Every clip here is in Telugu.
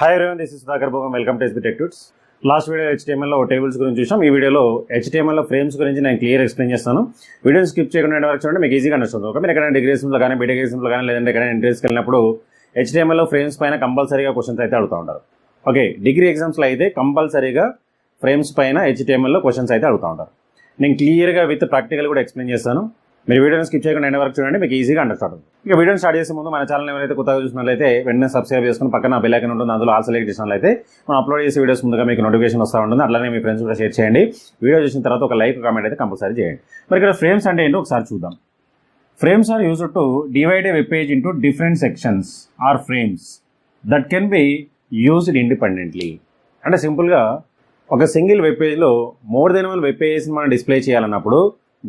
Hi everyone, this is sudhakar, bogam. Welcome to Tuts. Last video HTML లో టేబుల్స్ గురించి చూసాం. ఈ వీడియోలో HTML లో ఫ్రేమ్స్ గురించి నేను క్లియర్ ఎక్స్ప్లెయిన్ చేస్తాను. వీడియోని స్కిప్ చేయకుండా వరకు చూడండి, మీకు ఈజీగా అండర్స్టాండ్ అవుతుంది. మీరు ఎక్కడైనా డిగ్రీ సిమ్లో కానీ బీటెక్ సిమ్లో కానీ లేదంటే ఎక్కడైనా ఇంటర్వ్యూస్కి వెళ్ళినప్పుడు HTML లో ఫ్రేమ్స్ పైన కంపల్సరీగా క్వశ్చన్స్ అయితే అడుగుతూ ఉంటారు. ఓకే, డిగ్రీ ఎగ్జామ్స్లో అయితే కంపల్సరీగా ఫ్రేమ్స్ పైన HTML లో క్వశ్చన్స్ అయితే అడుగుతూ ఉంటారు. నేను క్లియర్గా విత్ ప్రాక్టికల్ కూడా ఎక్స్ప్లెయిన్ చేస్తాను. మీరు వీడియోని స్కిప్ చేయకుండా ఎండ్ వరకు చూడండి, మీకు ఈజీగా అండర్స్టాండ్ అవుతుంది. ఇక వీడియోని స్టార్ట్ చేసే ముందు మన ఛానల్ ఎవరైతే కొత్తగా చూసినట్లయితే వెంటనే సబ్స్క్రైబ్ చేసుకుని పక్కన బెల్ ఐకాన్ ఉంటుంది, అందులో ఆల్ సెలెక్ట్ చేసినట్లయితే మనం అప్లోడ్ చేసే వీడియోస్ ముందుగా మీకు నోటిఫికేషన్ వస్తూ ఉంటుంది. అట్లానే మీ ఫ్రెండ్స్ కూడా షేర్ చేయండి. వీడియో చూసిన తర్వాత ఒక లైక్ కామెంట్ అయితే కంపల్సరీ చేయండి. మరి ఇక్కడ ఫ్రేమ్స్ అంటే ఏంటో ఒకసారి చూద్దాం. Frames are used to divide a web page into different sections or frames that can be used independently. అంటే సింపుల్గా ఒక సింగిల్ వెబ్ పేజ్లో మోర్ దెన్ వన్ వెబ్ పేజెస్ని మనం డిస్ప్లే చేయాలన్నప్పుడు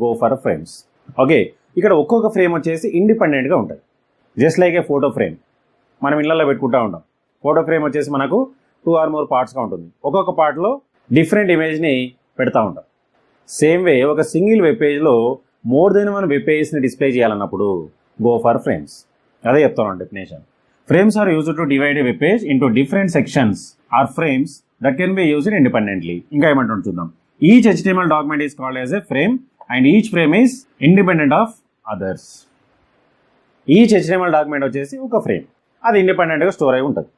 గో ఫర్ ఫ్రేమ్స్. ఓకే, ఇక్కడ ఒక్కొక్క ఫ్రేమ్ వచ్చేసి ఇండిపెండెంట్గా ఉంటుంది. Just like a photo frame మనం ఇళ్లలో పెట్టుకుంటూ ఉంటాం. ఫోటో ఫ్రేమ్ వచ్చేసి మనకు 2 or more పార్ట్స్గా ఉంటుంది. ఒక్కొక్క పార్ట్లో డిఫరెంట్ ఇమేజ్ని పెడతా ఉంటాం. సేమ్ వే ఒక సింగిల్ వెబ్ పేజ్లో మోర్ దెన్ వన్ వెబ్ పేజెస్ని డిస్ప్లే చేయాలన్నప్పుడు గో ఫర్ ఫ్రేమ్స్. అదే చెప్తాను definition. Frames are used to divide a web page into different sections or frames that can be used independently. ఇంకా ఏమంటాం చూద్దాం. Each HTML document is called as a frame and each frame is independent of others. Each HTML document వచ్చేసి ఒక ఫ్రేమ్, అది ఇండిపెండెంట్గా స్టోర్ అయి ఉంటుంది.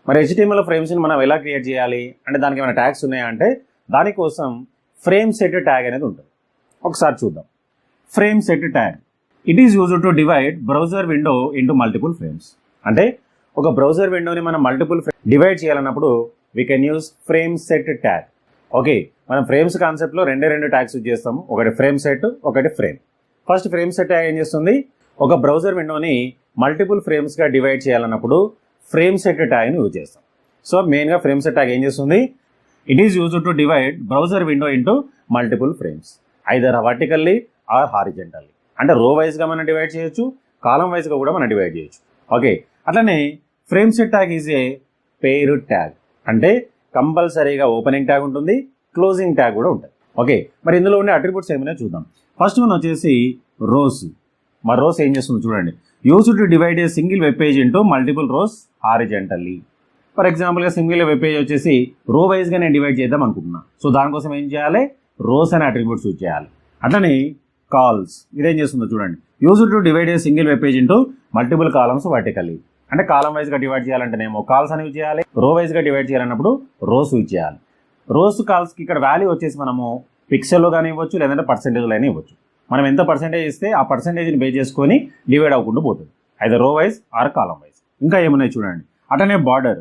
మరి HTML ఫ్రేమ్స్ని మనం ఎలా క్రియేట్ చేయాలి అంటే దానికి ఏమైనా ట్యాగ్స్ ఉన్నాయా అంటే దానికోసం ఫ్రేమ్ సెట్ ట్యాగ్ అనేది ఉంటుంది. ఒకసారి చూద్దాం. Frame set tag it is used to divide browser window into multiple frames. అంటే ఒక బ్రౌజర్ విండోని మనం మల్టిపుల్ డివైడ్ చేయాలన్నప్పుడు we can use frame set tag. Okay, మనం ఫ్రేమ్స్ కాన్సెప్ట్లో రెండు ట్యాగ్స్ యూజ్ చేస్తాము. ఒకటి ఫ్రేమ్ సెట్, ఒకటి frame. First frame set tag ఏం చేస్తుంది, ఒక బ్రౌజర్ విండోని మల్టిపుల్ ఫ్రేమ్స్గా డివైడ్ చేయాలన్నప్పుడు ఫ్రేమ్ సెట్ ట్యాగ్ని యూజ్ చేస్తాం. సో మెయిన్గా ఫ్రేమ్ సెట్ ట్యాగ్ ఏం చేస్తుంది, it is used to divide browser window into multiple frames either vertically or horizontally. అంటే రో వైజ్గా మనం డివైడ్ చేయొచ్చు, కాలం వైజ్గా కూడా మనం డివైడ్ చేయొచ్చు. ఓకే, అట్లనే frame set tag is a pair tag. అంటే కంపల్సరీగా ఓపెనింగ్ ట్యాగ్ ఉంటుంది, క్లోజింగ్ ట్యాగ్ కూడా ఉంటుంది. ఓకే, మరి ఇందులో ఉండే అట్రిబ్యూట్స్ ఏమైనా చూద్దాం. ఫస్ట్ వన్ వచ్చేసి రోస్. మరి రోస్ ఏం చేస్తుంది చూడండి. Used to divide a single web page into multiple rows horizontally. For ఎగ్జాంపుల్గా సింగిల్ వెబ్ పేజ్ వచ్చేసి రో వైజ్గా నేను డివైడ్ చేద్దాం అనుకుంటున్నా. సో దానికోసం ఏం చేయాలి, రోస్ అనే అట్రిబ్యూట్స్ యూజ్ చేయాలి. అట్లనే కాల్స్ ఇదేం చేస్తుందో చూడండి. Used to divide a single web page into multiple columns vertically. అంటే కాలం వైజ్గా డివైడ్ చేయాలంటేనేమో కాల్స్ అని యూజ్ చేయాలి, రో వైజ్గా డివైడ్ చేయాలన్నప్పుడు రోస్ యూజ్ చేయాలి. రోస్ కాల్స్కి ఇక్కడ వాల్యూ వచ్చేసి మనము పిక్సెల్లో కానీ ఇవ్వచ్చు, లేదంటే పర్సెంటేజ్లో అయినా ఇవ్వచ్చు. మనం ఎంత పర్సెంటేజ్ ఇస్తే ఆ పర్సెంటేజ్ని బేస్ చేసుకొని డివైడ్ అవ్వకుండా పోతుంది, అయితే రో వైజ్ ఆర్ కాలం వైజ్. ఇంకా ఏమున్నాయి చూడండి. అట్లనే బార్డర్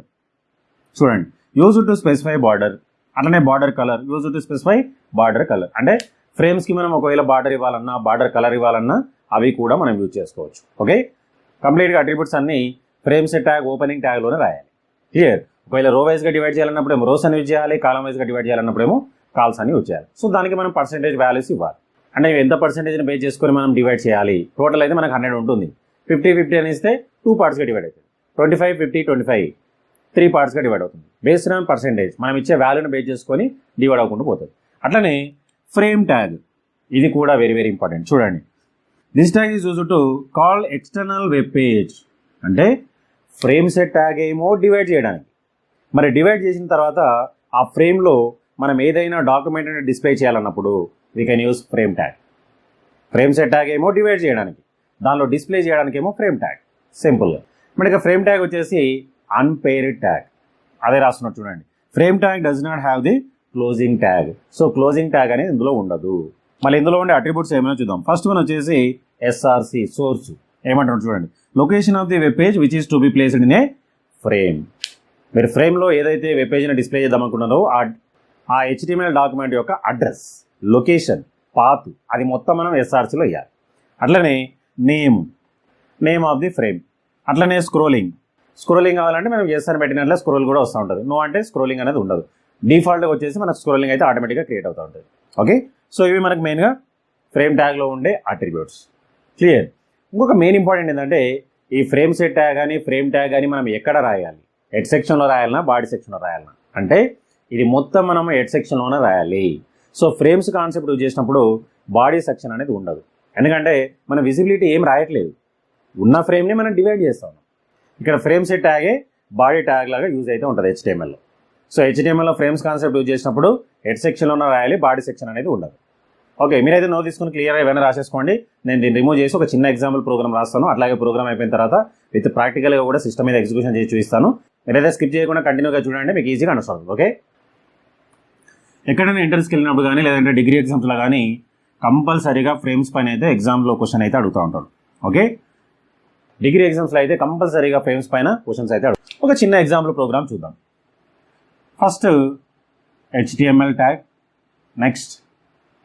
చూడండి. Used to specify border. అట్లనే border colour, used to specify border colour. అంటే ఫ్రేమ్స్కి మనం ఒకవేళ బార్డర్ ఇవ్వాలన్నా, బార్డర్ కలర్ ఇవ్వాలన్నా అవి కూడా మనం యూజ్ చేసుకోవచ్చు. ఓకే, కంప్లీట్గా అట్రిబ్యూట్స్ అన్ని ఫ్రేమ్ సెట్ ట్యాగ్ ఓపెనింగ్ ట్యాగ్లోనే రాయాలి. క్లియర్. ఒకవేళ రో వైజ్గా డివైడ్ చేయాలన్నప్పుడు ఏమో రోస్ అని యూజ్ చేయాలి, కాలం వైజ్గా డివైడ్ చేయాలన్నప్పుడు ఏమో కాల్స్ అని యూజ్ చేయాలి. సో దానికి మనం పర్సెంటేజ్ వాల్యూస్ ఇవ్వాలి. అంటే ఎంత పర్సెంటేజ్ని బేస్ చేసుకొని మనం డివైడ్ చేయాలి. టోటల్ అయితే మనకు 100 ఉంటుంది. 50 అని ఇస్తే 2 పార్ట్స్గా డివైడ్ అవుతుంది. 25 50 25 3 పార్ట్స్గా డివైడ్ అవుతుంది. బేస్డ్ ఆన్ పర్సెంటేజ్ మనం ఇచ్చే వాల్యూని బేస్ చేసుకొని డివైడ్ అవ్వకుండా పోతుంది. అట్లనే ఫ్రేమ్ ట్యాగ్ ఇది కూడా వెరీ వెరీ ఇంపార్టెంట్. చూడండి. This tag is used to call external web page. అంటే ఫ్రేమ్ సెట్ ట్యాగ్ ఏమో డివైడ్ చేయడానికి, మరి డివైడ్ చేసిన తర్వాత ఆ ఫ్రేమ్లో మనం ఏదైనా డాక్యుమెంట్ని డిస్ప్లే చేయాలన్నప్పుడు we can use frame tag. Frame set tag ఏమో డివైడ్ చేయడానికి, దానిలో డిస్ప్లే చేయడానికి ఏమో ఫ్రేమ్ ట్యాగ్. సింపుల్గా మనకి ఫ్రేమ్ ట్యాగ్ వచ్చేసి అన్పేర్డ్ ట్యాగ్. అదే రాస్తున్నట్టు చూడండి. Frame tag does not have the closing tag. So closing tag అనేది ఇందులో ఉండదు. మళ్ళీ ఇందులో ఉండే అట్రిబ్యూట్స్ ఏమైనా చూద్దాం. ఫస్ట్ వన్ వచ్చేసి SRC సోర్స్. ఏమంటారు చూడండి. Location of the web page which is to be placed in a frame. మీరు ఫ్రేమ్లో ఏదైతే వెబ్ పేజ్ని డిస్ప్లే చేద్దాం అనుకున్నారో ఆ HTML డాక్యుమెంట్ యొక్క అడ్రస్, లొకేషన్, పాత్ అది మొత్తం మనం SRCలో ఇవ్వాలి. అట్లనే నేమ్ ఆఫ్ ది ఫ్రేమ్. అట్లనే స్క్రోలింగ్ కావాలంటే మనం ఎస్ అని పెట్టినట్లే స్క్రోల్ కూడా వస్తూ ఉంటుంది. నో అంటే స్క్రోలింగ్ అనేది ఉండదు. డిఫాల్ట్గా వచ్చేసి మనకు స్క్రోలింగ్ అయితే ఆటోమేటిక్గా క్రియేట్ అవుతూ ఉంటుంది. ఓకే, సో ఇవి మనకు మెయిన్గా ఫ్రేమ్ ట్యాగ్లో ఉండే అట్రిబ్యూట్స్. క్లియర్. ఇంకొక మెయిన్ ఇంపార్టెంట్ ఏంటంటే ఈ ఫ్రేమ్ సెట్ ట్యాగ్ కానీ ఫ్రేమ్ ట్యాగ్ కానీ మనం ఎక్కడ రాయాలి, హెడ్ సెక్షన్లో రాయాలన్నా బాడీ సెక్షన్లో రాయాలన్నా అంటే ఇది మొత్తం మనం హెడ్ సెక్షన్లోనే రాయాలి. సో ఫ్రేమ్స్ కాన్సెప్ట్ యూజ్ చేసినప్పుడు బాడీ సెక్షన్ అనేది ఉండదు. ఎందుకంటే మన విజిబిలిటీ ఏం రాయట్లేదు, ఉన్న ఫ్రేమ్ని మనం డివైడ్ చేస్తాం. ఇక్కడ ఫ్రేమ్ సెట్ ట్యాగే బాడీ ట్యాగ్ లాగా యూజ్ అయితే ఉంటుంది HTML. సో HTMLలో ఫ్రేమ్స్ కాన్సెప్ట్ యూజ్ చేసినప్పుడు హెడ్ సెక్షన్లో రాయాలి, బాడీ సెక్షన్ అనేది ఉండదు. ఓకే, మీరైతే నోట్ తీసుకుని క్లియర్గా ఏమైనా రాసేసుకోండి. నేను దీన్ని రిమూవ్ చేసి ఒక చిన్న ఎగ్జాంపుల్ ప్రోగ్రామ్ రాస్తాను. అట్లాగే ప్రోగ్రామ్ అయిపోయిన తర్వాత విత్ ప్రాక్టికల్గా కూడా సిస్టమ్ మీద ఎగ్జిక్యూషన్ చేసి చూపిస్తాను. మీరైతే స్కిప్ చేయకుండా కంటిన్యూగా చూడండి, మీకు ఈజీగా అండర్స్టాండ్. ఓకే, ఎక్కడైనా ఇంటర్వ్యూస్కి వెళ్ళినప్పుడు కానీ లేదంటే డిగ్రీ ఎగ్జామ్స్లో కానీ కంపల్సరీగా ఫ్రేమ్స్ పైన అయితే ఎగ్జామ్లో క్వశ్చన్ అయితే అడుగుతూ ఉంటాడు. ఓకే, డిగ్రీ ఎగ్జామ్స్లో అయితే కంపల్సరీగా ఫ్రేమ్స్ పైన క్వశ్చన్స్ అయితే ఒక చిన్న ఎగ్జాంపుల్ ప్రోగ్రామ్ చూద్దాం. First HTML tag, next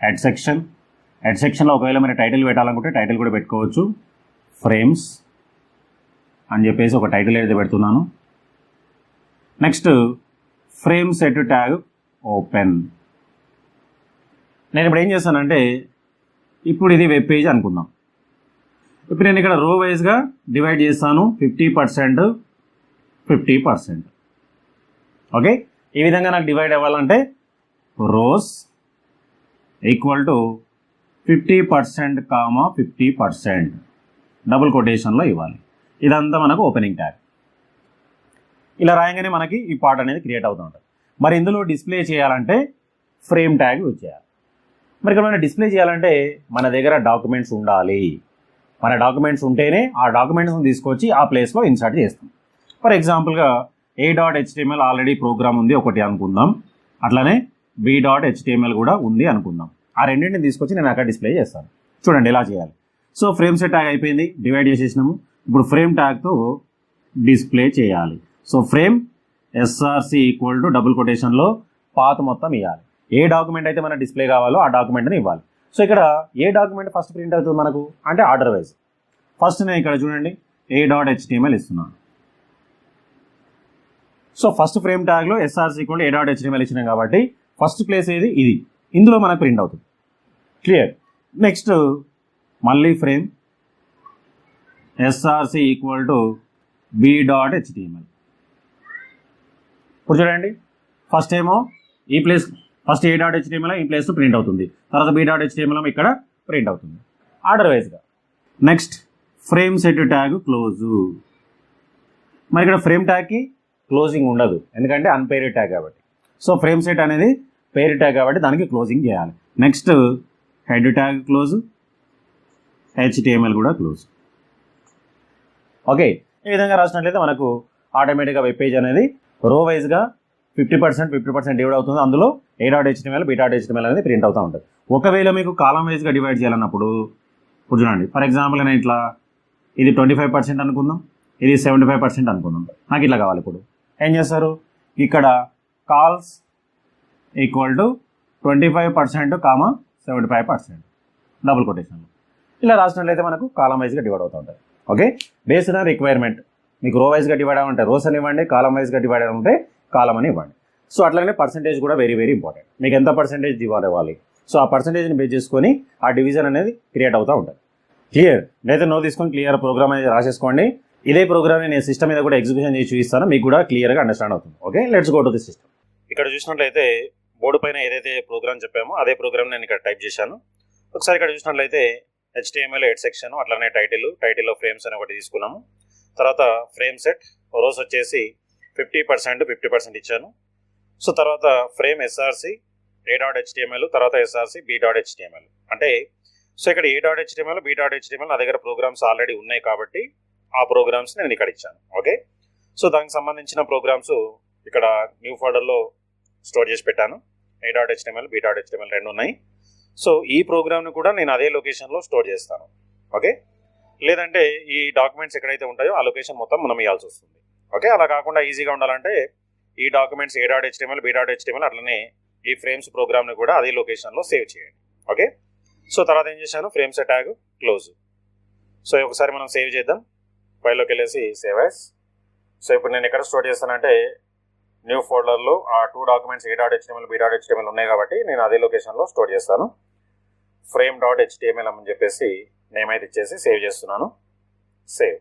head section. Head సెక్షన్లో ఒకవేళ మీరు టైటిల్ పెట్టాలనుకుంటే టైటిల్ కూడా పెట్టుకోవచ్చు. ఫ్రేమ్స్ అని చెప్పేసి ఒక టైటిల్ అయితే పెడుతున్నాను. Next frame set tag open. నేను ఇప్పుడు ఏం చేస్తానంటే, ఇప్పుడు ఇది వెబ్ పేజ్ అనుకుందాం. ఇప్పుడు నేను ఇక్కడ రో వైజ్గా డివైడ్ చేస్తాను, 50% 50%. ఓకే, ఈ విధంగా నాకు డివైడ్ అవ్వాలంటే రోస్ ఈక్వల్ టు 50% 50% డబుల్ కొటేషన్లో ఇవ్వాలి. ఇదంతా మనకు ఓపెనింగ్ ట్యాగ్. ఇలా రాయంగానే మనకి ఈ పార్ట్ అనేది క్రియేట్ అవుతూ ఉంటుంది. మరి ఇందులో డిస్ప్లే చేయాలంటే ఫ్రేమ్ ట్యాగ్ యూజ్ చేయాలి. మరి ఇక్కడ మనం డిస్ప్లే చేయాలంటే మన దగ్గర డాక్యుమెంట్స్ ఉండాలి. మన డాక్యుమెంట్స్ ఉంటేనే ఆ డాక్యుమెంట్స్ని తీసుకొచ్చి ఆ ప్లేస్లో ఇన్సర్ట్ చేస్తాం. ఫర్ ఎగ్జాంపుల్గా a.html ఆల్రెడీ ప్రోగ్రామ్ ఉంది ఒకటి అనుకుందాం, అట్లానే b.html కూడా ఉంది అనుకుందాం. ఆ రెండింటిని తీసుకొచ్చి నేను అక్కడ డిస్ప్లే చేస్తాను. చూడండి ఎలా చేయాలి. సో ఫ్రేమ్ సెట్ ట్యాగ్ అయిపోయింది, డివైడ్ చేసేసినాము. ఇప్పుడు ఫ్రేమ్ ట్యాగ్తో డిస్ప్లే చేయాలి. So frame SRC equal to double కొటేషన్లో పాత్ మొత్తం ఇవ్వాలి. ఏ డాక్యుమెంట్ అయితే మనకు డిస్ప్లే కావాలో ఆ డాక్యుమెంట్ని ఇవ్వాలి. సో ఇక్కడ ఏ డాక్యుమెంట్ ఫస్ట్ ప్రింట్ అవుతుంది మనకు అంటే ఆర్డర్ వైజ్. ఫస్ట్ నేను ఇక్కడ చూడండి a.html ఇస్తున్నాను. సో ఫస్ట్ ఫ్రేమ్ ట్యాగ్లో SRC ఈక్వల్ టు a.html ఇచ్చినాం కాబట్టి ఫస్ట్ ప్లేస్ ఏది ఇది, ఇందులో మనకు ప్రింట్ అవుతుంది. క్లియర్. నెక్స్ట్ మళ్ళీ frame SRC equal to b.html. ఇప్పుడు చూడండి, ఫస్ట్ ఏమో ఈ ప్లేస్ ఫస్ట్ a.html ఈ ప్లేస్ ప్రింట్ అవుతుంది, తర్వాత b.html ఇక్కడ ప్రింట్ అవుతుంది ఆర్డర్ వైజ్గా. Next frame set tag close. మరి ఇక్కడ ఫ్రేమ్ ట్యాగ్కి క్లోజింగ్ ఉండదు, ఎందుకంటే అన్పేర్డ్ ట్యాగ్ కాబట్టి. సో ఫ్రేమ్ సెట్ అనేది పేర్ ట్యాగ్ కాబట్టి దానికి క్లోజింగ్ చేయాలి. Next head tag close, HTML కూడా క్లోజ్. ఓకే, ఈ విధంగా రాసినట్లయితే మనకు ఆటోమేటిక్గా వెబ్ పేజ్ అనేది రో వైజ్గా 50% 50% డివైడ్ అవుతుంది. అందులో a.html b.html అనేది ప్రింట్ అవుతూ ఉంటుంది. ఒకవేళ మీకు కాలం వైజ్గా డివైడ్ చేయాలన్నప్పుడు ఇప్పుడు చూడండి, ఫర్ ఎగ్జాంపుల్ నేను ఇట్లా ఇది 25% అనుకుందాం, ఇది 75% అనుకుందాం. నాకు ఇట్లా కావాలి. ఇప్పుడు ఏం చేస్తారు, ఇక్కడ కాల్స్ ఈక్వల్ టు 25% 75% డబుల్ కొటేషన్లో ఇలా రాసినట్లయితే మనకు కాలం వైజ్గా డివైడ్ అవుతూ ఉంటుంది. Okay, based on requirement. మీకు రో వైజ్గా డివైడ్ అవ్వంటే రోస్ అని ఇవ్వండి, కాలం వైజ్గా డివైడ్ ఉంటే కాలం అని ఇవ్వండి. సో అట్లానే పర్సంటేజ్ కూడా వెరీ వెరీ ఇంపార్టెంట్. మీకు ఎంత పర్సంటేజ్ డివైడ్ అవ్వాలి, సో ఆ పర్సంటేజ్ని బేస్ చేసుకొని ఆ డివిజన్ అనేది క్రియేట్ అవుతూ ఉంటుంది. క్లియర్. నేనైతే నో తీసుకొని క్లియర్ ప్రోగ్రామ్ అనేది రాసేసుకోండి. ఇదే ప్రోగ్రామ్ని నేను సిస్టమ్ మీద కూడా ఎగ్జిక్యూషన్ చేసి చూపిస్తాను, మీకు కూడా క్లియర్గా అండర్స్టాండ్ అవుతుంది. Okay, let's go to the system. ఇక్కడ చూసినట్లయితే బోర్డు పైన ఏదైతే ప్రోగ్రామ్ చెప్పామో అదే ప్రోగ్రామ్ నేను ఇక్కడ టైప్ చేశాను. ఒకసారి ఇక్కడ చూసినట్లయితే HTML హెడ్ సెక్షన్, అట్లానే టైటిల్లో ఫ్రేమ్స్ అని ఒకటి తీసుకున్నాము. తర్వాత ఫ్రేమ్ సెట్ రోస్ వచ్చేసి 50% 50% ఇచ్చాను. సో తర్వాత ఫ్రేమ్ SRC a.html, తర్వాత SRC b.html. అంటే సో ఇక్కడ a.html b.html నా దగ్గర ప్రోగ్రామ్స్ ఆల్రెడీ ఉన్నాయి కాబట్టి ఆ ప్రోగ్రామ్స్ నేను ఇక్కడ ఇచ్చాను. ఓకే, సో దానికి సంబంధించిన ప్రోగ్రామ్స్ ఇక్కడ న్యూ ఫోల్డర్లో స్టోర్ చేసి పెట్టాను. a.html b.html రెండు ఉన్నాయి. సో ఈ ప్రోగ్రామ్ని కూడా నేను అదే లొకేషన్లో స్టోర్ చేస్తాను. ఓకే, లేదంటే ఈ డాక్యుమెంట్స్ ఎక్కడైతే ఉంటాయో ఆ లొకేషన్ మొత్తం మనం ఇవ్వాల్సి వస్తుంది. ఓకే, అలా కాకుండా ఈజీగా ఉండాలంటే ఈ డాక్యుమెంట్స్ a.html b.html అట్లనే ఈ ఫ్రేమ్స్ ప్రోగ్రామ్ని కూడా అదే లొకేషన్లో సేవ్ చేయండి. ఓకే, సో తర్వాత ఏం చేశాను, frame set tag close. So ఒకసారి మనం సేవ్ చేద్దాం. ఫైల్లోకి వెళ్ళేసి సేవ్ యాస్. సో ఇప్పుడు నేను ఎక్కడ స్టోర్ చేస్తానంటే న్యూ ఫోల్డర్లో ఆ 2 డాక్యుమెంట్స్ a.html b.html ఉన్నాయి కాబట్టి నేను అదే లొకేషన్లో స్టోర్ చేస్తాను. frame.html అని చెప్పేసి నేమ్ అయితే ఇచ్చేసి సేవ్ చేస్తున్నాను. సేవ్.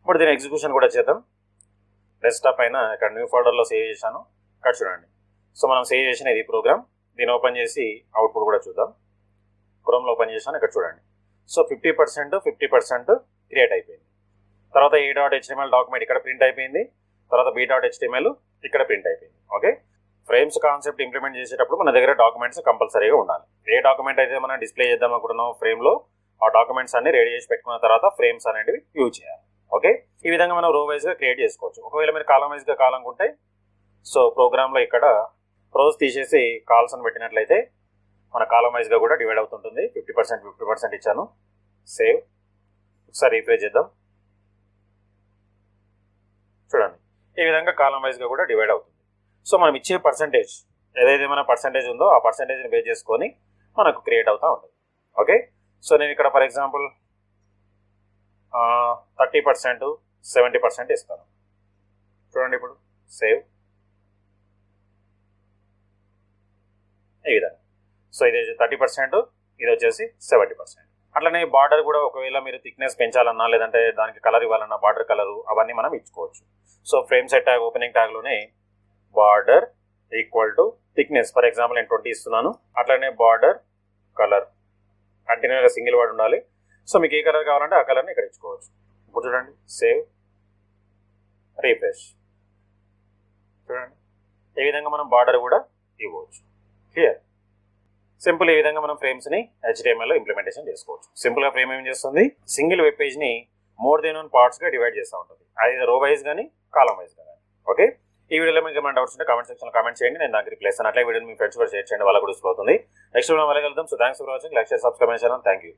ఇప్పుడు దీని ఎగ్జిక్యూషన్ కూడా చేద్దాం. డెస్క్టాప్ పైన ఇక్కడ న్యూ ఫోల్డర్లో సేవ్ చేశాను. ఇక్కడ చూడండి. సో మనం సేవ్ చేసిన ఇది ప్రోగ్రామ్. దీన్ని ఓపెన్ చేసి అవుట్పుట్ కూడా చూద్దాం. క్రోమ్లో ఓపెన్ చేశాను. ఇక్కడ చూడండి. సో 50% 50% క్రియేట్ అయిపోయింది. తర్వాత a.html డాక్యుమెంట్ ఇక్కడ ప్రింట్ అయిపోయింది. తర్వాత b.html ఇక్కడ ప్రింట్ అయిపోయింది. ఓకే, ఫ్రేమ్స్ కాన్సెప్ట్ ఇంప్లిమెంట్ చేసేటప్పుడు మన దగ్గర డాక్యుమెంట్స్ కంపల్సరీగా ఉండాలి. ఏ డాక్యుమెంట్ అయితే మనం డిస్ప్లే చేద్దాం అనుకుంటున్నాం ఫ్రేమ్లో, ఆ డాక్యుమెంట్స్ అన్ని రెడీ చేసి పెట్టుకున్న తర్వాత ఫ్రేమ్స్ అనేవి యూజ్ చేయాలి. ఓకే, ఈ విధంగా మనం రో వైజ్గా క్రియేట్ చేసుకోవచ్చు. ఒకవేళ మీరు కాలం వైజ్గా కావాలనుకుంటే సో ప్రోగ్రామ్లో ఇక్కడ రోస్ తీసేసి కాల్స్ అని పెట్టినట్లయితే మన కాలం వైజ్గా కూడా డివైడ్ అవుతుంటుంది. 50% 50% ఇచ్చాను. సేవ్, ఒకసారి రీఫ్రెష్ చేద్దాం. చూడండి, ఈ విధంగా కాలం వైజ్గా కూడా డివైడ్ అవుతుంది. సో మనం ఇచ్చే పర్సంటేజ్ ఏదైతే మన పర్సంటేజ్ ఉందో ఆ పర్సంటేజ్ని బేస్ చేసుకొని మనకు క్రియేట్ అవుతూ ఉంటుంది. ఓకే, సో నేను ఇక్కడ ఫర్ ఎగ్జాంపుల్ 30% 70% ఇస్తాను. చూడండి, ఇప్పుడు సేవ్, ఈ విధంగా. సో ఇది 30%, ఇది వచ్చేసి 70%. అట్లనే బార్డర్ కూడా ఒకవేళ మీరు థిక్నెస్ పెంచాలన్నా లేదంటే దానికి కలర్ ఇవ్వాలన్నా బార్డర్ కలరు అవన్నీ మనం ఇచ్చుకోవచ్చు. So frame set tag opening ట్యాగ్లోనే border equal to thickness for example నేను 20 ఇస్తున్నాను. అట్లనే బార్డర్ కలర్ కంటిన్యూగా సింగిల్ వర్డ్ ఉండాలి. సో మీకు ఏ కలర్ కావాలంటే ఆ కలర్ని ఇక్కడ ఇచ్చుకోవచ్చు. ఇప్పుడు చూడండి, సేవ్, రీఫ్రెష్. చూడండి, ఈ విధంగా మనం బార్డర్ కూడా ఇవ్వచ్చు. Clear, simple. ఈ విధంగా మనం ఫ్రేమ్స్ని HTML లో ఇంప్లిమెంటేషన్ చేసుకోవచ్చు. సింపుల్గా ఫ్రేమ్ ఏం చేస్తుంది, సింగిల్ వెబ్ పేజ్ని మోర్ దెన్ 1 పార్ట్స్గా డివైడ్ చేస్తూ ఉంటుంది. అది రో వైజ్ కానీ కాలం వైజ్ కానీ. ఓకే, ఈ వీడియోలో మీకు ఏమైనా డౌట్స్ ఉంటే కామెంట్ సెక్షన్లో కామెంట్ చేయండి, నేను దానికి రిప్లై ఇస్తాను. అట్లా వీడియో మీ ఫ్రెండ్స్ కూడా షేర్ చేయండి, వాళ్ళకు కూడా యూస్ఫుల్ అవుతుంది. నెక్స్ట్ వీడియో మళ్ళీ వెళ్దాం. So thanks for watching. Like, share, subscribe చేయండి. Thank you.